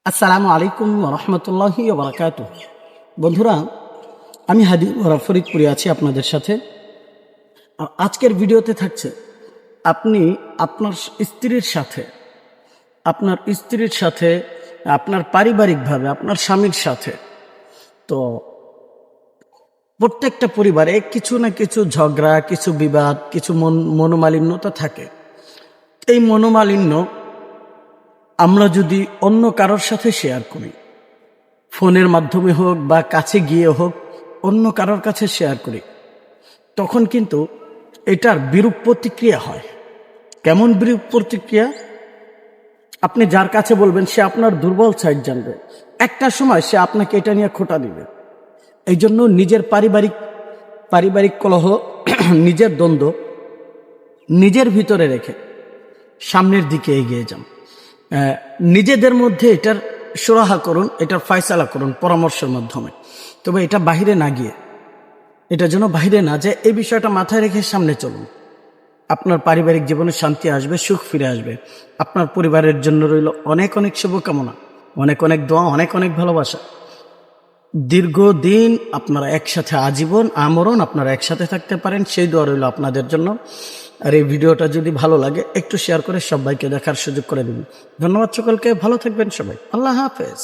আসসালামু আলাইকুম রহমতুল্লাহি ওবরাকাত। বন্ধুরা, আমি হাদি ফরিদপুরে আছি আপনাদের সাথে। আজকের ভিডিওতে থাকছে আপনি আপনার স্ত্রীর সাথে আপনার পারিবারিকভাবে আপনার স্বামীর সাথে, তো প্রত্যেকটা পরিবারে কিছু না কিছু ঝগড়া, কিছু বিবাদ, কিছু মনোমালিন্যতা থাকে। এই মনোমালিন্য আমরা যদি অন্য কারোর সাথে শেয়ার করি, ফোনের মাধ্যমে হোক বা কাছে গিয়ে হোক, অন্য কারোর কাছে শেয়ার করি, তখন কিন্তু এটার বিরূপ প্রতিক্রিয়া হয়। কেমন বিরূপ প্রতিক্রিয়া? আপনি যার কাছে বলবেন সে আপনার দুর্বল সাইড জানবে, একটা সময় সে আপনাকে এটা নিয়ে খোঁটা দিবে। এই জন্য নিজের পারিবারিক কলহ নিজের দ্বন্দ্ব নিজের ভিতরে রেখে সামনের দিকে এগিয়ে যান। নিজেদের মধ্যে এটার সুরাহা করুন, এটার ফয়সালা করুন পরামর্শের মাধ্যমে। তবে এটা বাহিরে না গিয়ে, এটা যেন বাহিরে না যায়, এই বিষয়টা মাথায় রেখে সামনে চলুন। আপনার পারিবারিক জীবনে শান্তি আসবে, সুখ ফিরে আসবে। আপনার পরিবারের জন্য রইল অনেক অনেক শুভকামনা, অনেক অনেক দোয়া, অনেক অনেক ভালোবাসা। দীর্ঘদিন আপনারা একসাথে, আজীবন আমরণ আপনারা একসাথে থাকতে পারেন, সেই দোয়া রইল আপনাদের জন্য। আর এই ভিডিওটা যদি ভালো লাগে একটু শেয়ার করে সবাইকে দেখার সুযোগ করে দিন। ধন্যবাদ সকলকে, ভালো থাকবেন সবাই, আল্লাহ হাফেজ।